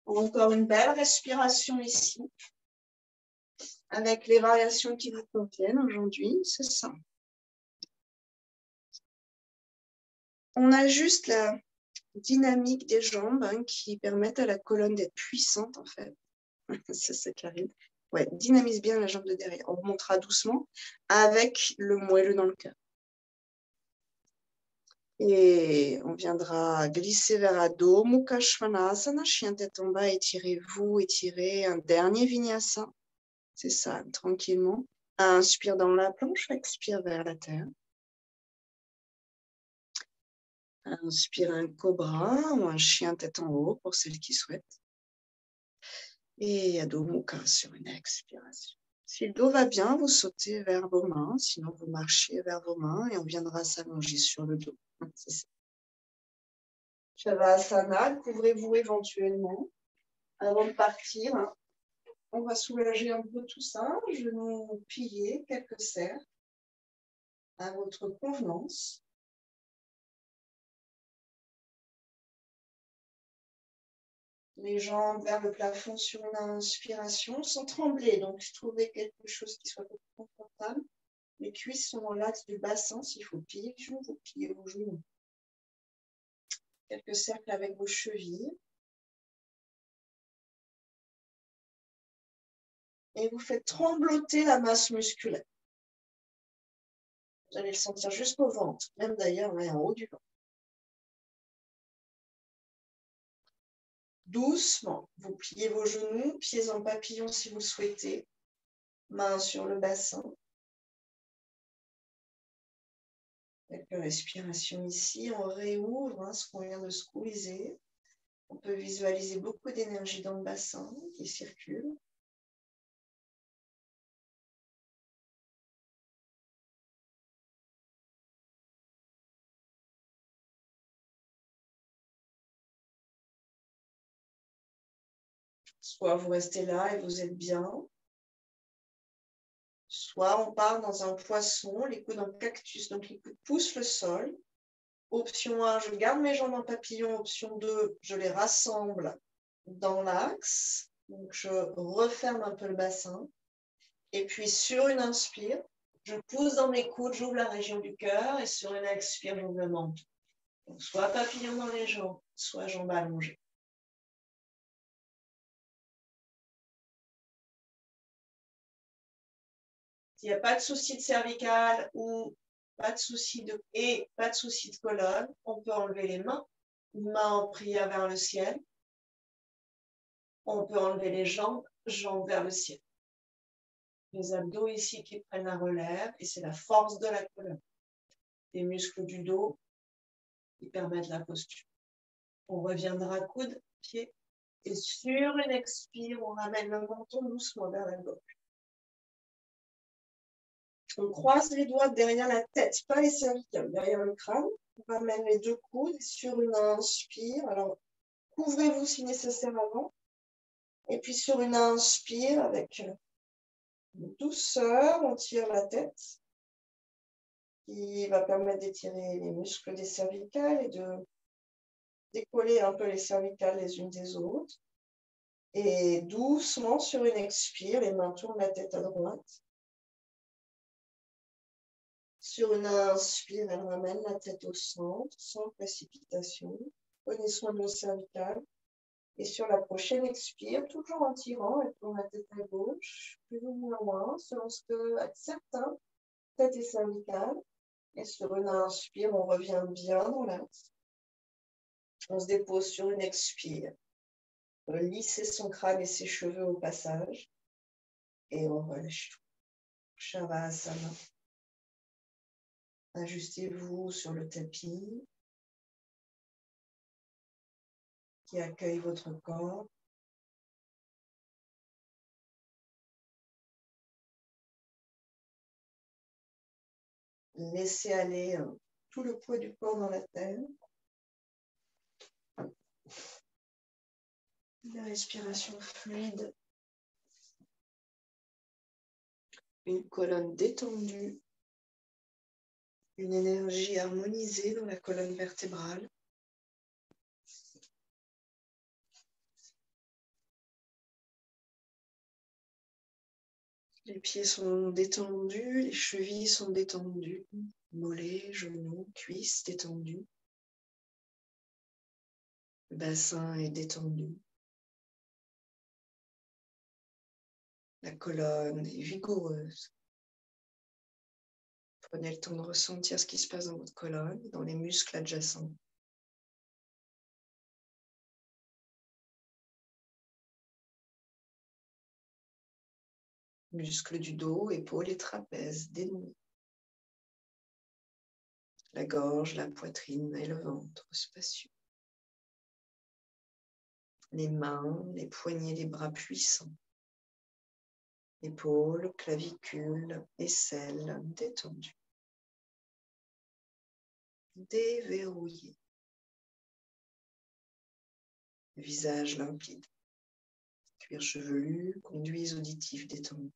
Encore une belle respiration ici. Avec les variations qui vous conviennent aujourd'hui, c'est ça. On ajuste la dynamique des jambes qui permettent à la colonne d'être puissante en fait. C'est Karine. Ouais, dynamise bien la jambe de derrière. On remontera doucement avec le moelleux dans le cœur. Et on viendra glisser vers Adho Mukha Svanasana, chien tête en bas, étirez-vous, étirez un dernier vinyasa. C'est ça, tranquillement. Inspire dans la planche, expire vers la terre. Inspire un cobra ou un chien tête en haut pour celles qui souhaitent. Et Adho Mukha sur une expiration. Si le dos va bien, vous sautez vers vos mains, sinon vous marchez vers vos mains et on viendra s'allonger sur le dos. C'est ça. Shavasana, couvrez-vous éventuellement. Avant de partir, on va soulager un peu tout ça. Genoux pliés, quelques cercles à votre convenance. Les jambes vers le plafond sur une inspiration sans trembler. Donc, trouvez quelque chose qui soit confortable. Les cuisses sont dans l'axe du bassin. S'il faut plier les genoux, vous pliez vos genoux. Quelques cercles avec vos chevilles. Et vous faites trembloter la masse musculaire. Vous allez le sentir jusqu'au ventre, même d'ailleurs en haut du ventre. Doucement, vous pliez vos genoux, pieds en papillon si vous le souhaitez, mains sur le bassin. Quelques respirations ici, on réouvre ce qu'on vient de squeezer. On peut visualiser beaucoup d'énergie dans le bassin qui circule. Soit vous restez là et vous êtes bien. Soit on part dans un poisson, les coudes en cactus, donc les coudes poussent le sol. Option 1, je garde mes jambes en papillon. Option 2, je les rassemble dans l'axe. Donc, je referme un peu le bassin. Et puis, sur une inspire, Je pousse dans mes coudes, j'ouvre la région du cœur et sur une expire, j'ouvre le menton. Donc, soit papillon dans les jambes, soit jambes allongées. S'il n'y a pas de souci de cervical ou pas de souci de colonne, on peut enlever les mains en prière vers le ciel. On peut enlever les jambes vers le ciel. Les abdos ici qui prennent la relève et c'est la force de la colonne. Les muscles du dos qui permettent la posture. On reviendra coude, pied et sur une expire, on ramène le menton doucement vers la gauche. On croise les doigts derrière la tête, pas les cervicales, derrière le crâne. On ramène les deux coudes sur une inspire. Alors, couvrez-vous si nécessaire avant. Et puis sur une inspire, avec douceur, on tire la tête, qui va permettre d'étirer les muscles des cervicales et de décoller un peu les cervicales les unes des autres. Et doucement, sur une expire, les mains tournent la tête à droite. Sur une inspire, elle ramène la tête au centre, sans précipitation. Prenez soin de vos cervicales. Et sur la prochaine expire, toujours en tirant, elle tourne la tête à gauche, plus ou moins loin, selon ce que certains, tête et cervicale. Et sur une inspire, on revient bien dans l'axe. On se dépose sur une expire. Lisser son crâne et ses cheveux au passage. Et on relâche tout. Shavasana. Ajustez-vous sur le tapis qui accueille votre corps. Laissez aller tout le poids du corps dans la terre. La respiration fluide. Une colonne détendue. Une énergie harmonisée dans la colonne vertébrale. Les pieds sont détendus, les chevilles sont détendues, mollets, genoux, cuisses détendus. Le bassin est détendu. La colonne est vigoureuse. Prenez le temps de ressentir ce qui se passe dans votre colonne, dans les muscles adjacents. Muscles du dos, épaules et trapèzes dénoués. La gorge, la poitrine et le ventre spacieux. Les mains, les poignets, les bras puissants. Épaules, clavicules, aisselles détendues. Déverrouillé. Visage limpide. Cuir chevelu, conduits auditifs détendus.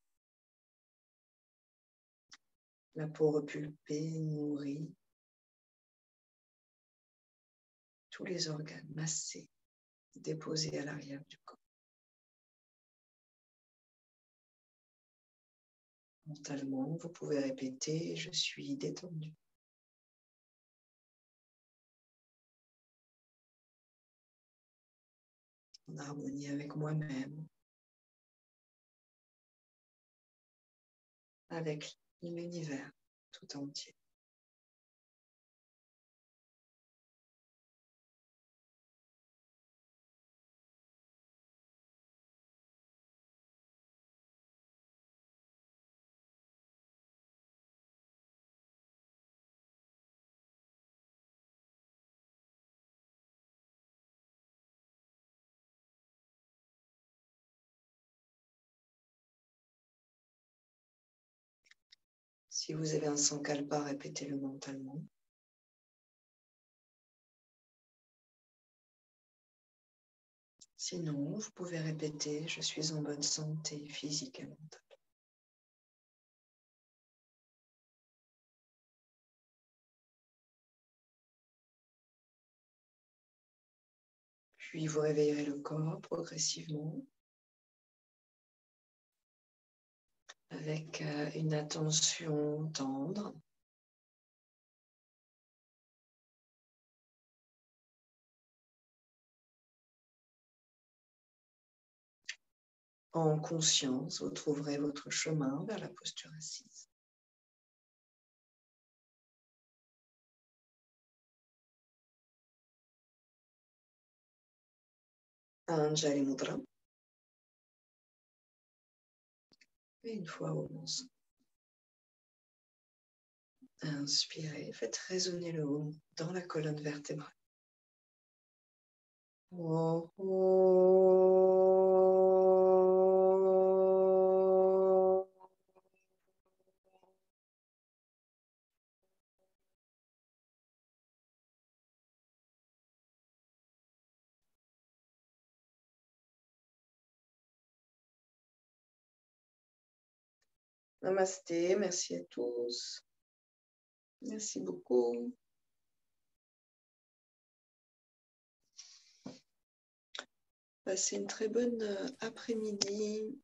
La peau repulpée, nourrie. Tous les organes massés, déposés à l'arrière du corps. Mentalement, vous pouvez répéter « Je suis détendu ». En harmonie avec moi-même, avec l'univers tout entier. Si vous avez un sankalpa, répétez-le mentalement. Sinon, vous pouvez répéter « Je suis en bonne santé physique et mentale ». Puis vous réveillerez le corps progressivement avec une attention tendre. En conscience, vous trouverez votre chemin vers la posture assise. Anjali Mudra. Et une fois au menson. Inspirez, faites résonner le haut dans la colonne vertébrale. Oh, oh. Namasté, merci à tous. Merci beaucoup. Passez une très bonne après-midi.